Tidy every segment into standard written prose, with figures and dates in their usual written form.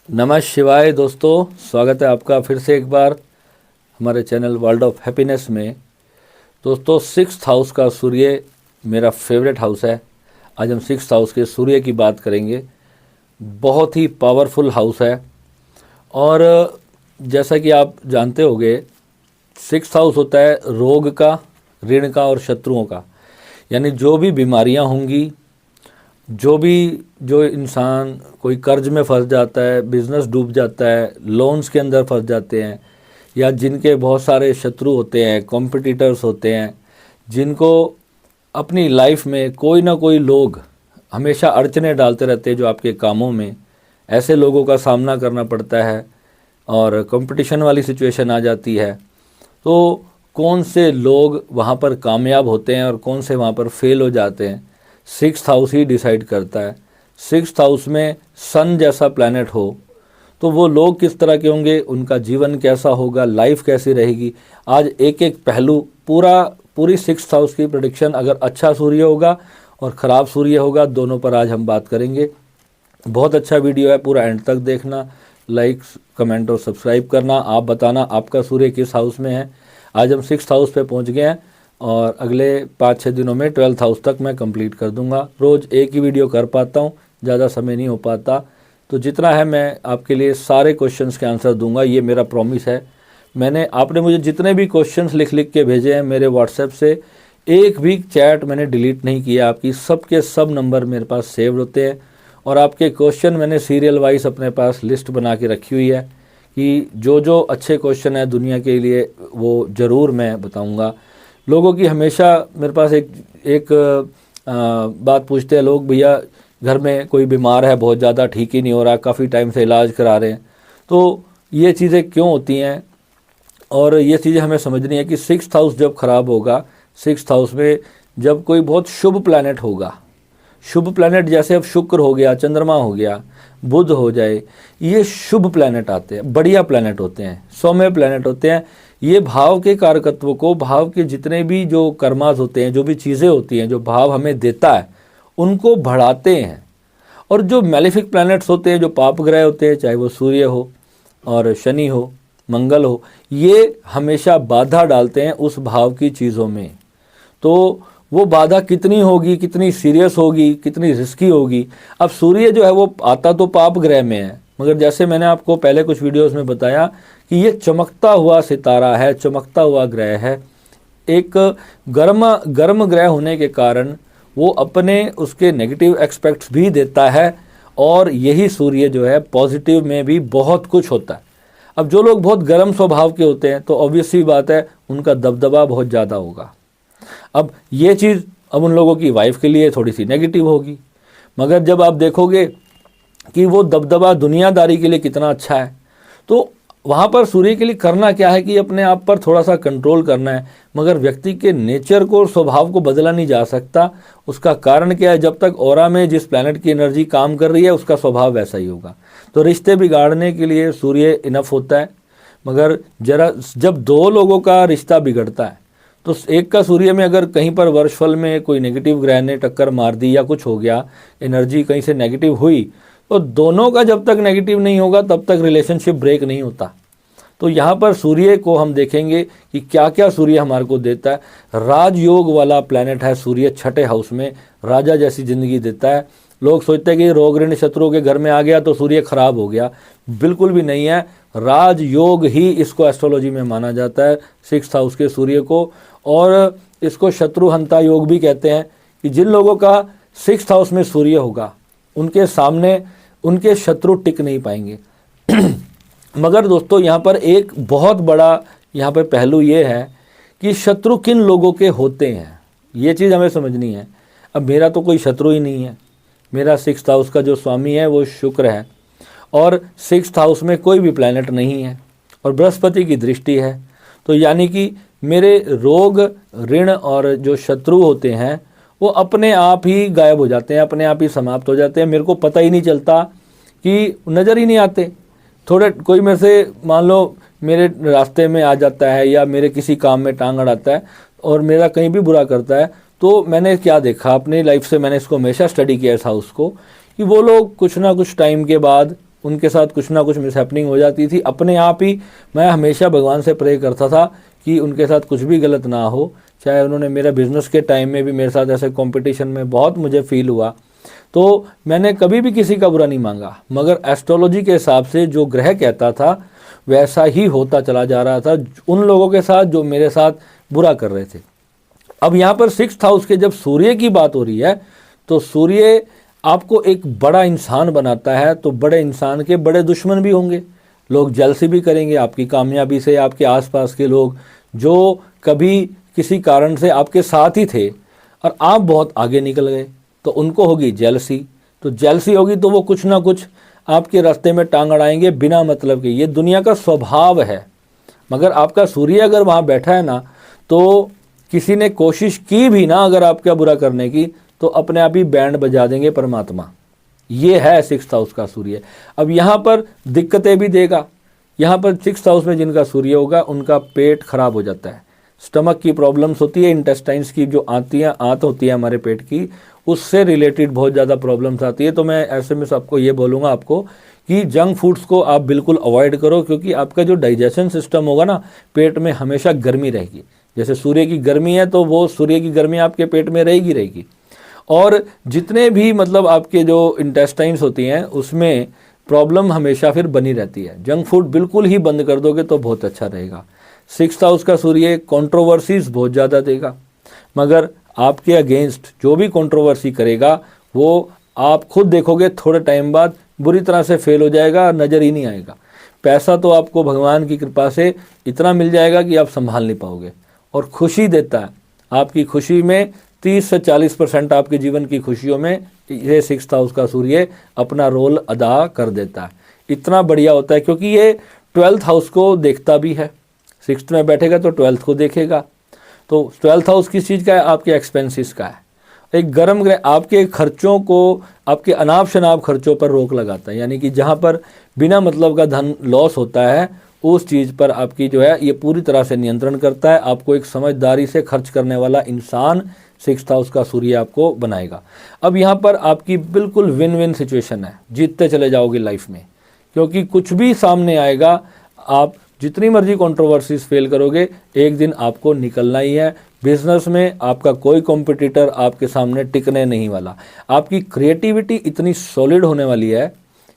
नमः शिवाय दोस्तों, स्वागत है आपका फिर से एक बार हमारे चैनल वर्ल्ड ऑफ हैप्पीनेस में। दोस्तों, सिक्स्थ हाउस का सूर्य मेरा फेवरेट हाउस है। आज हम सिक्स्थ हाउस के सूर्य की बात करेंगे। बहुत ही पावरफुल हाउस है और जैसा कि आप जानते होंगे, सिक्स्थ हाउस होता है रोग का, ऋण का और शत्रुओं का। यानी जो भी बीमारियां होंगी, जो इंसान कोई कर्ज में फंस जाता है, बिजनेस डूब जाता है, लोन्स के अंदर फंस जाते हैं, या जिनके बहुत सारे शत्रु होते हैं, कॉम्पिटिटर्स होते हैं, जिनको अपनी लाइफ में कोई ना कोई लोग हमेशा अड़चने डालते रहते हैं जो आपके कामों में, ऐसे लोगों का सामना करना पड़ता है और कंपटीशन वाली सिचुएशन आ जाती है। तो कौन से लोग वहाँ पर कामयाब होते हैं और कौन से वहाँ पर फेल हो जाते हैं, सिक्स्थ हाउस ही डिसाइड करता है। सिक्स्थ हाउस में सन जैसा प्लैनेट हो तो वो लोग किस तरह के होंगे, उनका जीवन कैसा होगा, लाइफ कैसी रहेगी। आज एक एक पहलू पूरी सिक्स्थ हाउस की प्रेडिक्शन, अगर अच्छा सूर्य होगा और ख़राब सूर्य होगा, दोनों पर आज हम बात करेंगे। बहुत अच्छा वीडियो है, पूरा एंड तक देखना, लाइक कमेंट और सब्सक्राइब करना। आप बताना आपका सूर्य किस हाउस में है। आज हम सिक्स्थ हाउस पे पहुंच गए हैं और अगले 5-6 दिनों में 12th हाउस तक मैं कंप्लीट कर दूंगा। रोज़ एक ही वीडियो कर पाता हूं, ज़्यादा समय नहीं हो पाता, तो जितना है मैं आपके लिए सारे क्वेश्चंस के आंसर दूंगा, ये मेरा प्रॉमिस है। आपने मुझे जितने भी क्वेश्चंस लिख लिख के भेजे हैं मेरे व्हाट्सएप से, एक भी चैट मैंने डिलीट नहीं किया। आपकी सबके सब नंबर मेरे पास सेव्ड होते हैं और आपके क्वेश्चन मैंने सीरियल वाइज अपने पास लिस्ट बना के रखी हुई है कि जो जो अच्छे क्वेश्चन हैं दुनिया के लिए वो ज़रूर मैं बताऊँगा। लोगों की हमेशा मेरे पास एक बात पूछते हैं लोग, भैया घर में कोई बीमार है, बहुत ज़्यादा ठीक ही नहीं हो रहा, काफ़ी टाइम से इलाज करा रहे हैं। तो ये चीज़ें क्यों होती हैं और ये चीज़ें हमें समझनी है कि सिक्स्थ हाउस जब ख़राब होगा, सिक्स्थ हाउस में जब कोई बहुत शुभ प्लैनेट होगा, शुभ प्लैनेट जैसे अब शुक्र हो गया, चंद्रमा हो गया, बुध हो जाए, ये शुभ प्लैनेट आते हैं, बढ़िया प्लैनेट होते हैं, सौम्य प्लैनेट होते हैं। ये भाव के कारकत्व को, भाव के जितने भी जो कर्मास होते हैं, जो भी चीज़ें होती हैं जो भाव हमें देता है, उनको बढ़ाते हैं। और जो मैलेफिक प्लैनेट्स होते हैं, जो पाप ग्रह होते हैं, चाहे वो सूर्य हो और शनि हो, मंगल हो, ये हमेशा बाधा डालते हैं उस भाव की चीज़ों में। तो वो बाधा कितनी होगी, कितनी सीरियस होगी, कितनी रिस्की होगी। अब सूर्य जो है वो आता तो पाप ग्रह में है, मगर जैसे मैंने आपको पहले कुछ वीडियोस में बताया कि ये चमकता हुआ सितारा है, चमकता हुआ ग्रह है। एक गर्म ग्रह होने के कारण वो अपने उसके नेगेटिव एस्पेक्ट्स भी देता है और यही सूर्य जो है पॉजिटिव में भी बहुत कुछ होता है। अब जो लोग बहुत गर्म स्वभाव के होते हैं तो ऑब्वियस सी बात है, उनका दबदबा बहुत ज़्यादा होगा। अब ये चीज़ अब उन लोगों की वाइफ के लिए थोड़ी सी नेगेटिव होगी, मगर जब आप देखोगे कि वो दबदबा दुनियादारी के लिए कितना अच्छा है, तो वहाँ पर सूर्य के लिए करना क्या है कि अपने आप पर थोड़ा सा कंट्रोल करना है। मगर व्यक्ति के नेचर को, स्वभाव को बदला नहीं जा सकता। उसका कारण क्या है, जब तक ऑरा में जिस प्लैनेट की एनर्जी काम कर रही है उसका स्वभाव वैसा ही होगा। तो रिश्ते बिगाड़ने के लिए सूर्य इनफ होता है। मगर जब दो लोगों का रिश्ता बिगड़ता है तो एक का सूर्य में अगर कहीं पर वर्षफल में कोई नेगेटिव ग्रह ने टक्कर मार दी या कुछ हो गया, एनर्जी कहीं से नेगेटिव हुई, तो दोनों का जब तक नेगेटिव नहीं होगा तब तक रिलेशनशिप ब्रेक नहीं होता। तो यहाँ पर सूर्य को हम देखेंगे कि क्या क्या सूर्य हमारे को देता है। राजयोग वाला प्लैनेट है सूर्य, छठे हाउस में राजा जैसी जिंदगी देता है। लोग सोचते हैं कि रोग ऋण शत्रुओं के घर में आ गया तो सूर्य खराब हो गया, बिल्कुल भी नहीं है। राजयोग ही इसको एस्ट्रोलॉजी में माना जाता है, सिक्स्थ हाउस के सूर्य को। और इसको शत्रुहंता योग भी कहते हैं कि जिन लोगों का सिक्स्थ हाउस में सूर्य होगा उनके सामने उनके शत्रु टिक नहीं पाएंगे। मगर दोस्तों, यहाँ पर एक बहुत बड़ा यहाँ पर पहलू ये है कि शत्रु किन लोगों के होते हैं, ये चीज़ हमें समझनी है। अब मेरा तो कोई शत्रु ही नहीं है, मेरा सिक्स्थ हाउस का जो स्वामी है वो शुक्र है और सिक्स्थ हाउस में कोई भी प्लैनेट नहीं है और बृहस्पति की दृष्टि है। तो यानी कि मेरे रोग, ऋण और जो शत्रु होते हैं वो अपने आप ही गायब हो जाते हैं, अपने आप ही समाप्त हो जाते हैं। मेरे को पता ही नहीं चलता, कि नज़र ही नहीं आते। थोड़े कोई मेरे से मान लो मेरे रास्ते में आ जाता है या मेरे किसी काम में टांग अड़ाता है और मेरा कहीं भी बुरा करता है, तो मैंने क्या देखा अपनी लाइफ से, मैंने इसको हमेशा स्टडी किया इस हाउस को, कि वो लोग कुछ ना कुछ टाइम के बाद उनके साथ कुछ ना कुछ मिसहैपनिंग हो जाती थी अपने आप ही। मैं हमेशा भगवान से प्रे करता था कि उनके साथ कुछ भी गलत ना हो। चाहे उन्होंने मेरा बिजनेस के टाइम में भी मेरे साथ ऐसे कंपटीशन में बहुत मुझे फील हुआ, तो मैंने कभी भी किसी का बुरा नहीं मांगा, मगर एस्ट्रोलॉजी के हिसाब से जो ग्रह कहता था वैसा ही होता चला जा रहा था उन लोगों के साथ जो मेरे साथ बुरा कर रहे थे। अब यहाँ पर 6th हाउस के जब सूर्य की बात हो रही है तो सूर्य आपको एक बड़ा इंसान बनाता है, तो बड़े इंसान के बड़े दुश्मन भी होंगे, लोग जेलसी भी करेंगे आपकी कामयाबी से। आपके आसपास के लोग जो कभी किसी कारण से आपके साथ ही थे और आप बहुत आगे निकल गए तो उनको होगी जेलसी, तो जेलसी होगी तो वो कुछ ना कुछ आपके रास्ते में टांग अड़ाएंगे बिना मतलब के। ये दुनिया का स्वभाव है। मगर आपका सूर्य अगर वहाँ बैठा है ना, तो किसी ने कोशिश की भी ना अगर आपका बुरा करने की, तो अपने आप ही बैंड बजा देंगे परमात्मा। ये है 6th हाउस का सूर्य। अब यहाँ पर दिक्कतें भी देगा। यहाँ पर 6th हाउस में जिनका सूर्य होगा उनका पेट खराब हो जाता है, स्टमक की प्रॉब्लम्स होती है, इंटेस्टाइन्स की जो आंत होती है हमारे पेट की, उससे रिलेटेड बहुत ज़्यादा प्रॉब्लम्स आती है। तो मैं ऐसे में सबको ये बोलूँगा आपको कि जंक फूड्स को आप बिल्कुल अवॉइड करो, क्योंकि आपका जो डाइजेशन सिस्टम होगा ना, पेट में हमेशा गर्मी रहेगी। जैसे सूर्य की गर्मी है तो वो सूर्य की गर्मी आपके पेट में रहेगी। और जितने भी मतलब आपके जो इंटेस्टाइन्स होती हैं उसमें प्रॉब्लम हमेशा फिर बनी रहती है। जंक फूड बिल्कुल ही बंद कर दोगे तो बहुत अच्छा रहेगा। 6th हाउस का सूर्य कंट्रोवर्सीज बहुत ज़्यादा देगा, मगर आपके अगेंस्ट जो भी कंट्रोवर्सी करेगा वो आप खुद देखोगे थोड़े टाइम बाद बुरी तरह से फेल हो जाएगा, नज़र ही नहीं आएगा। पैसा तो आपको भगवान की कृपा से इतना मिल जाएगा कि आप संभाल नहीं पाओगे। और खुशी देता है, आपकी खुशी में 30 से 40% आपके जीवन की खुशियों में ये 6th हाउस का सूर्य अपना रोल अदा कर देता है। इतना बढ़िया होता है क्योंकि ये 12th हाउस को देखता भी है। 6th में बैठेगा तो 12th को देखेगा। तो 12th हाउस किस चीज़ का है? आपके एक्सपेंसेस का है। एक गर्म ग्रह आपके खर्चों को, आपके अनाप शनाप खर्चों पर रोक लगाता है, यानी कि जहाँ पर बिना मतलब का धन लॉस होता है उस चीज़ पर आपकी जो है ये पूरी तरह से नियंत्रण करता है। आपको एक समझदारी से खर्च करने वाला इंसान 6th हाउस का सूर्य आपको बनाएगा। अब यहाँ पर आपकी बिल्कुल विन विन सिचुएशन है, जीतते चले जाओगे लाइफ में, क्योंकि कुछ भी सामने आएगा, आप जितनी मर्जी कंट्रोवर्सीज फेल करोगे, एक दिन आपको निकलना ही है। बिजनेस में आपका कोई कॉम्पिटिटर आपके सामने टिकने नहीं वाला। आपकी क्रिएटिविटी इतनी सॉलिड होने वाली है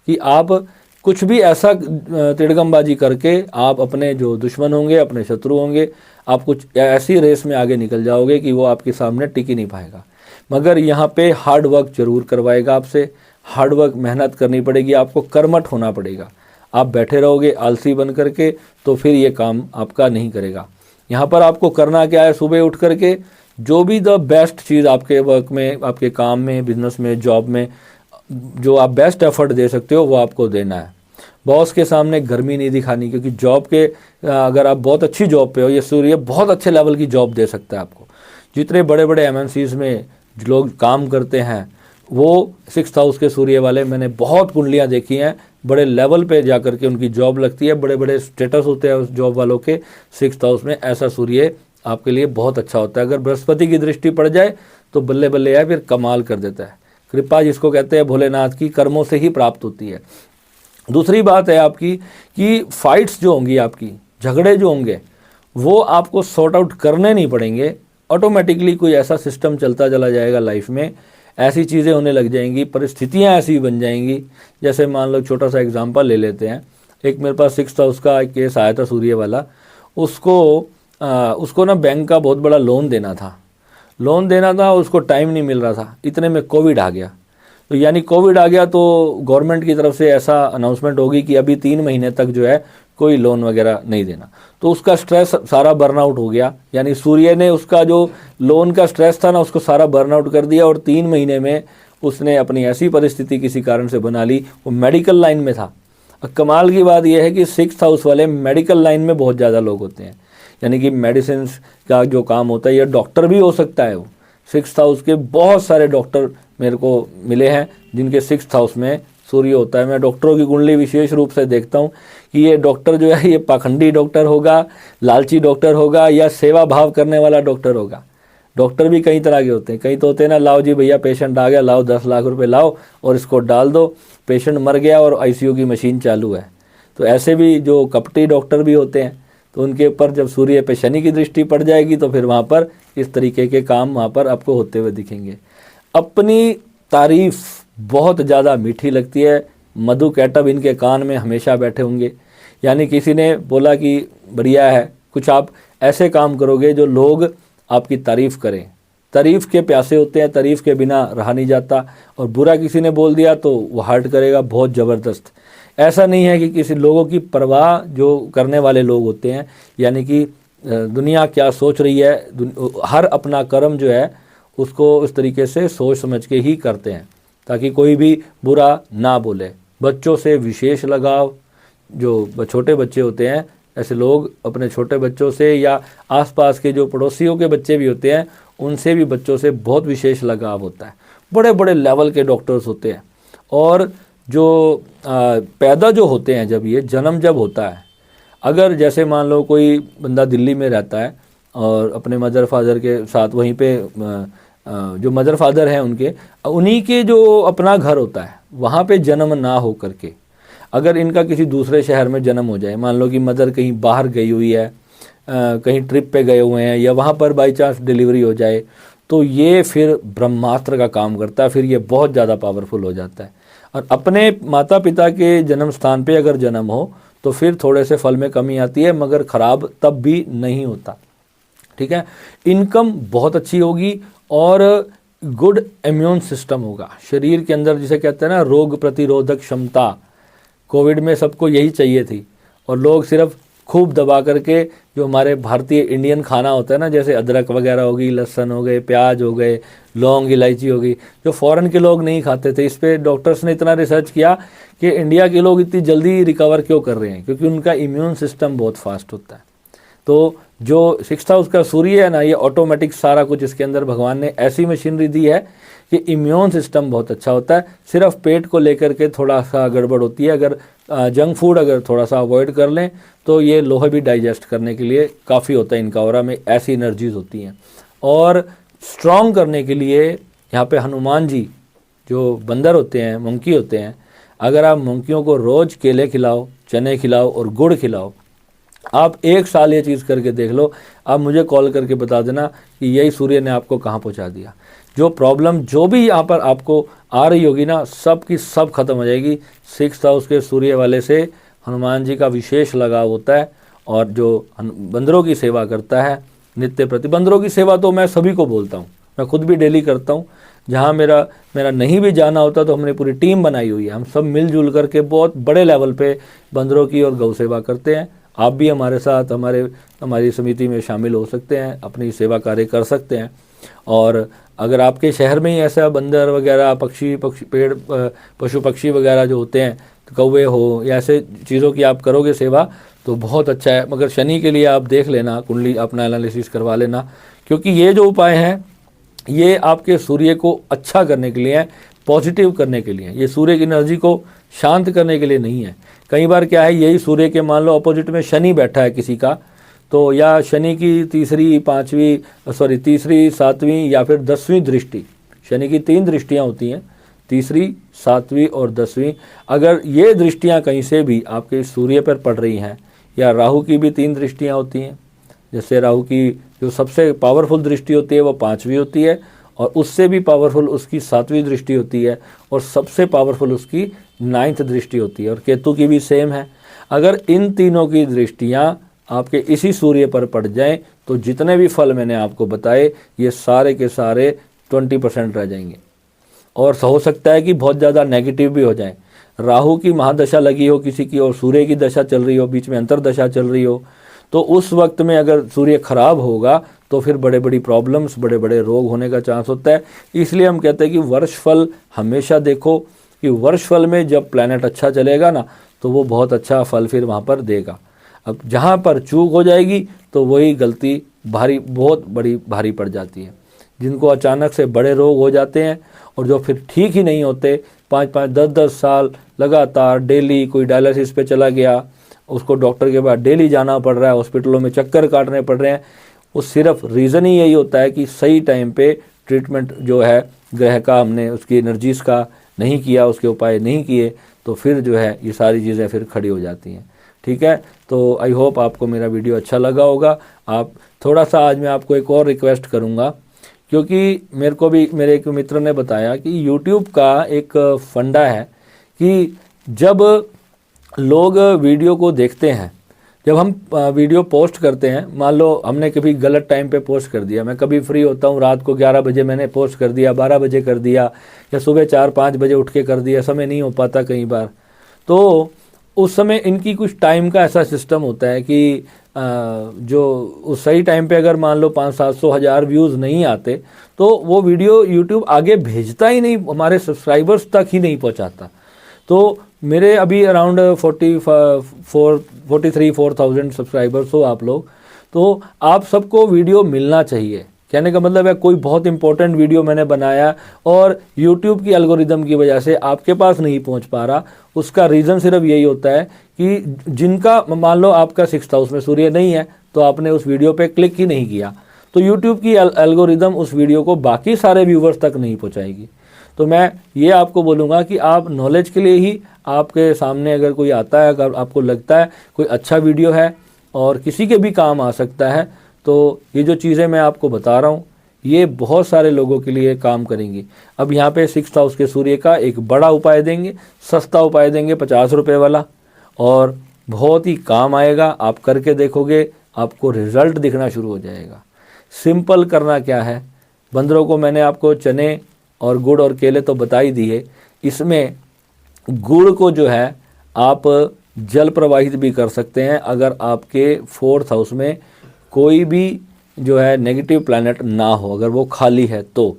कि आप कुछ भी ऐसा तिड़गमबाजी करके आप अपने जो दुश्मन होंगे, अपने शत्रु होंगे, आप कुछ ऐसी रेस में आगे निकल जाओगे कि वो आपके सामने टिक ही नहीं पाएगा। मगर यहाँ पे हार्ड वर्क जरूर करवाएगा आपसे। हार्ड वर्क, मेहनत करनी पड़ेगी, आपको कर्मठ होना पड़ेगा। आप बैठे रहोगे आलसी बन करके तो फिर ये काम आपका नहीं करेगा। यहाँ पर आपको करना क्या है? सुबह उठ करके जो भी द बेस्ट चीज़ आपके वर्क में, आपके काम में, बिजनेस में, जॉब में जो आप बेस्ट एफर्ट दे सकते हो वो आपको देना है। बॉस के सामने गर्मी नहीं दिखानी, क्योंकि जॉब के अगर आप बहुत अच्छी जॉब पे हो, ये सूर्य बहुत अच्छे लेवल की जॉब दे सकता है आपको। जितने बड़े बड़े MNCs में लोग काम करते हैं वो 6th हाउस के सूर्य वाले, मैंने बहुत कुंडलियाँ देखी हैं, बड़े लेवल पे जा कर के उनकी जॉब लगती है, बड़े बड़े स्टेटस होते हैं उस जॉब वालों के 6th हाउस में। ऐसा सूर्य आपके लिए बहुत अच्छा होता है। अगर बृहस्पति की दृष्टि पड़ जाए तो बल्ले बल्ले है, फिर कमाल कर देता है। कृपा जिसको कहते हैं भोलेनाथ की, कर्मों से ही प्राप्त होती है। दूसरी बात है आपकी कि फाइट्स जो होंगी, आपकी झगड़े जो होंगे, वो आपको सॉर्ट आउट करने नहीं पड़ेंगे। ऑटोमेटिकली कोई ऐसा सिस्टम चलता चला जाएगा लाइफ में, ऐसी चीज़ें होने लग जाएंगी, परिस्थितियाँ ऐसी बन जाएंगी। जैसे मान लो छोटा सा एग्जांपल ले लेते हैं। एक मेरे पास 6th हाउस का एक केस आया था सूर्य वाला। उसको ना बैंक का बहुत बड़ा लोन देना था, उसको टाइम नहीं मिल रहा था। इतने में कोविड आ गया। तो यानी कोविड आ गया तो गवर्नमेंट की तरफ से ऐसा अनाउंसमेंट होगी कि अभी 3 महीने तक जो है कोई लोन वगैरह नहीं देना। तो उसका स्ट्रेस सारा बर्नआउट हो गया। यानी सूर्य ने उसका जो लोन का स्ट्रेस था ना, उसको सारा बर्नआउट कर दिया। और 3 महीने में उसने अपनी ऐसी परिस्थिति किसी कारण से बना ली, वो मेडिकल लाइन में था। कमाल की बात यह है कि 6th हाउस वाले मेडिकल लाइन में बहुत ज़्यादा लोग होते हैं, यानी कि मेडिसिन का जो काम होता है, या डॉक्टर भी हो सकता है वो। 6th हाउस के बहुत सारे डॉक्टर मेरे को मिले हैं जिनके 6th हाउस में सूर्य होता है। मैं डॉक्टरों की कुंडली विशेष रूप से देखता हूँ कि ये डॉक्टर जो है ये पाखंडी डॉक्टर होगा, लालची डॉक्टर होगा, या सेवा भाव करने वाला डॉक्टर होगा। डॉक्टर भी कई तरह के होते हैं, कई तो होते हैं ना, लाओ जी भैया पेशेंट आ गया, लाओ 10 लाख रुपए लाओ और इसको डाल दो, पेशेंट मर गया और आईसीयू की मशीन चालू है। तो ऐसे भी जो कपटी डॉक्टर भी होते हैं, तो उनके ऊपर जब सूर्य पे शनि की दृष्टि पड़ जाएगी तो फिर वहाँ पर इस तरीके के काम वहाँ पर आपको होते हुए दिखेंगे। अपनी तारीफ बहुत ज़्यादा मीठी लगती है, मधु कैटब इनके कान में हमेशा बैठे होंगे। यानी किसी ने बोला कि बढ़िया है, कुछ आप ऐसे काम करोगे जो लोग आपकी तारीफ़ करें। तारीफ़ के प्यासे होते हैं, तारीफ़ के बिना रहा नहीं जाता। और बुरा किसी ने बोल दिया तो वो हर्ट करेगा बहुत ज़बरदस्त। ऐसा नहीं है कि किसी लोगों की परवाह जो करने वाले लोग होते हैं, यानी कि दुनिया क्या सोच रही है, हर अपना कर्म जो है उसको इस तरीके से सोच समझ के ही करते हैं ताकि कोई भी बुरा ना बोले। बच्चों से विशेष लगाव, जो छोटे बच्चे होते हैं, ऐसे लोग अपने छोटे बच्चों से या आसपास के जो पड़ोसियों के बच्चे भी होते हैं उनसे भी बच्चों से बहुत विशेष लगाव होता है। बड़े बड़े लेवल के डॉक्टर्स होते हैं। और जो पैदा जो होते हैं, जब ये जन्म जब होता है, अगर जैसे मान लो कोई बंदा दिल्ली में रहता है और अपने मदर फादर के साथ वहीं पे जो मदर फादर हैं उनके उन्हीं के जो अपना घर होता है वहाँ पे जन्म ना हो करके अगर इनका किसी दूसरे शहर में जन्म हो जाए, मान लो कि मदर कहीं बाहर गई हुई है, कहीं ट्रिप पे गए हुए हैं या वहाँ पर बाई चांस डिलीवरी हो जाए, तो ये फिर ब्रह्मास्त्र का काम करता है, फिर ये बहुत ज़्यादा पावरफुल हो जाता है। और अपने माता पिता के जन्म स्थान पे अगर जन्म हो तो फिर थोड़े से फल में कमी आती है, मगर ख़राब तब भी नहीं होता। ठीक है, इनकम बहुत अच्छी होगी और गुड इम्यून सिस्टम होगा शरीर के अंदर, जिसे कहते हैं ना रोग प्रतिरोधक क्षमता। कोविड में सबको यही चाहिए थी और लोग सिर्फ खूब दबा करके जो हमारे भारतीय इंडियन खाना होता है ना, जैसे अदरक वगैरह होगी, लहसुन हो गए, प्याज हो गए, लौंग इलायची होगी, जो फॉरेन के लोग नहीं खाते थे। इस पर डॉक्टर्स ने इतना रिसर्च किया कि इंडिया के लोग इतनी जल्दी रिकवर क्यों कर रहे हैं, क्योंकि उनका इम्यून सिस्टम बहुत फास्ट होता है। तो जो 6th हाउस का सूर्य है ना, ये ऑटोमेटिक सारा कुछ इसके अंदर भगवान ने ऐसी मशीनरी दी है कि इम्यून सिस्टम बहुत अच्छा होता है। सिर्फ पेट को लेकर के थोड़ा सा गड़बड़ होती है, अगर जंक फूड अगर थोड़ा सा अवॉइड कर लें तो ये लोहा भी डाइजेस्ट करने के लिए काफ़ी होता है। इनका ऑरा में ऐसी एनर्जीज होती हैं। और स्ट्रॉन्ग करने के लिए यहाँ पे हनुमान जी जो बंदर होते हैं, मंकी होते हैं, अगर आप मंकियों को रोज़ केले खिलाओ, चने खिलाओ और गुड़ खिलाओ, आप 1 साल ये चीज़ करके देख लो, आप मुझे कॉल करके बता देना कि यही सूर्य ने आपको कहाँ पहुँचा दिया। जो प्रॉब्लम जो भी यहाँ पर आपको आ रही होगी ना, सब की सब खत्म हो जाएगी। 6th हाउस के सूर्य वाले से हनुमान जी का विशेष लगाव होता है। और जो बंदरों की सेवा करता है नित्य प्रति, बंदरों की सेवा तो मैं सभी को बोलता हूँ, मैं खुद भी डेली करता हूँ। जहाँ मेरा नहीं भी जाना होता तो हमने पूरी टीम बनाई हुई है, हम सब मिलजुल करके बहुत बड़े लेवल पे बंदरों की और गौ सेवा करते हैं। आप भी हमारे साथ हमारी समिति में शामिल हो सकते हैं, अपनी सेवा कार्य कर सकते हैं। और अगर आपके शहर में ही ऐसा बंदर वगैरह पेड़ पशु पक्षी वगैरह जो होते हैं, तो कौवे हो या ऐसे चीज़ों की आप करोगे सेवा तो बहुत अच्छा है। मगर शनि के लिए आप देख लेना, कुंडली अपना एनालिसिस करवा लेना, क्योंकि ये जो उपाय हैं ये आपके सूर्य को अच्छा करने के लिए है, पॉजिटिव करने के लिए। ये सूर्य की एनर्जी को शांत करने के लिए नहीं है। कई बार क्या है, यही सूर्य के मान लो अपोजिट में शनि बैठा है किसी का, तो या शनि की तीसरी 7वीं या फिर 10वीं दृष्टि, शनि की 3 दृष्टियां होती हैं, तीसरी, 7वीं और 10वीं। अगर ये दृष्टियां कहीं से भी आपके सूर्य पर पड़ रही हैं, या राहु की भी 3 दृष्टियां होती हैं, जैसे राहु की जो सबसे पावरफुल दृष्टि होती है वो 5वीं होती है, और उससे भी पावरफुल उसकी 7वीं दृष्टि होती है, और सबसे पावरफुल उसकी 9th दृष्टि होती है, और केतु की भी सेम है। अगर इन तीनों की दृष्टियां आपके इसी सूर्य पर पड़ जाएं तो जितने भी फल मैंने आपको बताए ये सारे के सारे 20% रह जाएंगे। और हो सकता है कि बहुत ज़्यादा नेगेटिव भी हो जाए। राहु की महादशा लगी हो किसी की और सूर्य की दशा चल रही हो, बीच में अंतरदशा चल रही हो, तो उस वक्त में अगर सूर्य खराब होगा तो फिर बड़े बड़ी प्रॉब्लम्स, बड़े बड़े रोग होने का चांस होता है। इसलिए हम कहते हैं कि वर्षफल हमेशा देखो कि वर्षफल में जब प्लैनेट अच्छा चलेगा ना तो वो बहुत अच्छा फल फिर वहाँ पर देगा। अब जहाँ पर चूक हो जाएगी तो वही गलती बहुत बड़ी भारी पड़ जाती है। जिनको अचानक से बड़े रोग हो जाते हैं और जो फिर ठीक ही नहीं होते, 5-5, 10-10 साल लगातार डेली कोई डायलिसिस पे चला गया, उसको डॉक्टर के पास डेली जाना पड़ रहा है, हॉस्पिटलों में चक्कर काटने पड़ रहे हैं, वो सिर्फ रीज़न ही यही होता है कि सही टाइम पे ट्रीटमेंट जो है ग्रह का हमने उसकी एनर्जीज़ का नहीं किया, उसके उपाय नहीं किए, तो फिर जो है ये सारी चीज़ें फिर खड़ी हो जाती हैं। ठीक है, तो आई होप आपको मेरा वीडियो अच्छा लगा होगा। आप थोड़ा सा आज मैं आपको एक और रिक्वेस्ट करूँगा, क्योंकि मेरे को भी मेरे एक मित्र ने बताया कि यूट्यूब का एक फंडा है कि जब लोग वीडियो को देखते हैं, जब हम वीडियो पोस्ट करते हैं, मान लो हमने कभी गलत टाइम पे पोस्ट कर दिया, मैं कभी फ्री होता हूँ रात को 11 बजे मैंने पोस्ट कर दिया, 12 बजे कर दिया, या सुबह 4-5 बजे उठ के कर दिया, समय नहीं हो पाता कई बार, तो उस समय इनकी कुछ टाइम का ऐसा सिस्टम होता है कि जो उस सही टाइम पे अगर मान लो 500-700 व्यूज़ नहीं आते तो वो वीडियो यूट्यूब आगे भेजता ही नहीं, हमारे सब्सक्राइबर्स तक ही नहीं पहुंचाता। तो मेरे अभी अराउंड 43-4,000 सब्सक्राइबर्स हो आप लोग, तो आप सबको वीडियो मिलना चाहिए। कहने का मतलब है कोई बहुत इंपॉर्टेंट वीडियो मैंने बनाया और यूट्यूब की एल्गोरिदम की वजह से आपके पास नहीं पहुंच पा रहा, उसका रीज़न सिर्फ यही होता है कि जिनका मान लो आपका 6th हाउस में सूर्य नहीं है तो आपने उस वीडियो पे क्लिक ही नहीं किया, तो यूट्यूब की एल्गोरिदम उस वीडियो को बाकी सारे व्यूवर्स तक नहीं पहुँचाएगी। तो मैं ये आपको बोलूँगा कि आप नॉलेज के लिए ही, आपके सामने अगर कोई आता है, अगर आपको लगता है कोई अच्छा वीडियो है और किसी के भी काम आ सकता है, तो ये जो चीज़ें मैं आपको बता रहा हूँ ये बहुत सारे लोगों के लिए काम करेंगी। अब यहाँ पे 6th हाउस के सूर्य का एक बड़ा उपाय देंगे, सस्ता उपाय देंगे 50 रुपये वाला, और बहुत ही काम आएगा। आप करके देखोगे, आपको रिजल्ट दिखना शुरू हो जाएगा। सिंपल करना क्या है, बंदरों को मैंने आपको चने और गुड़ और केले तो बता ही दिए, इसमें गुड़ को जो है आप जल प्रवाहित भी कर सकते हैं अगर आपके 4th हाउस में कोई भी जो है नेगेटिव प्लैनेट ना हो, अगर वो खाली है तो।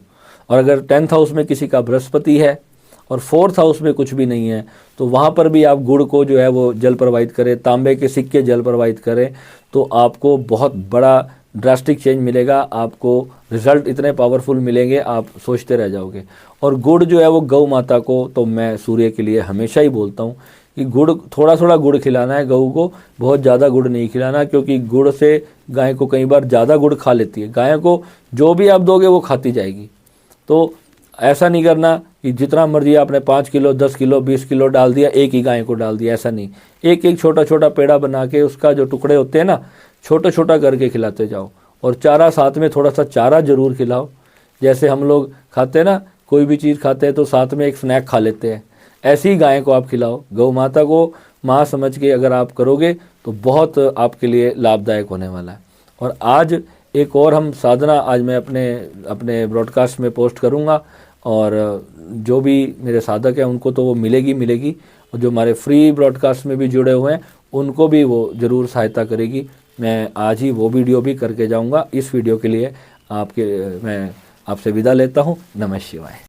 और अगर 10th हाउस में किसी का बृहस्पति है और 4th हाउस में कुछ भी नहीं है तो वहाँ पर भी आप गुड़ को जो है वो जल प्रवाहित करें, तांबे के सिक्के जल प्रवाहित करें, तो आपको बहुत बड़ा ड्रास्टिक चेंज मिलेगा। आपको रिज़ल्ट इतने पावरफुल मिलेंगे, आप सोचते रह जाओगे। और गुड़ जो है वो गौ माता को, तो मैं सूर्य के लिए हमेशा ही बोलता हूँ कि गुड़, थोड़ा थोड़ा गुड़ खिलाना है गऊ को, बहुत ज़्यादा गुड़ नहीं खिलाना, क्योंकि गुड़ से गाय को कई बार ज़्यादा गुड़ खा लेती है। गाय को जो भी आप दोगे वो खाती जाएगी। तो ऐसा नहीं करना कि जितना मर्जी आपने 5 किलो, 10 किलो, 20 किलो डाल दिया, एक ही गाय को डाल दिया, ऐसा नहीं। एक एक छोटा छोटा पेड़ा बना के उसका जो टुकड़े होते हैं ना, छोटा छोटा करके खिलाते जाओ। और चारा साथ में, थोड़ा सा चारा ज़रूर खिलाओ। जैसे हम लोग खाते हैं ना, कोई भी चीज़ खाते हैं तो साथ में एक स्नैक खा लेते हैं, ऐसी ही गाय को आप खिलाओ। गौ माता को माँ समझ के अगर आप करोगे तो बहुत आपके लिए लाभदायक होने वाला है। और आज एक और हम साधना आज मैं अपने ब्रॉडकास्ट में पोस्ट करूँगा, और जो भी मेरे साधक हैं उनको तो वो मिलेगी, और जो हमारे फ्री ब्रॉडकास्ट में भी जुड़े हुए हैं उनको भी वो ज़रूर सहायता करेगी। मैं आज ही वो वीडियो भी करके जाऊँगा। इस वीडियो के लिए मैं आपसे विदा लेता हूँ। नमः शिवाय।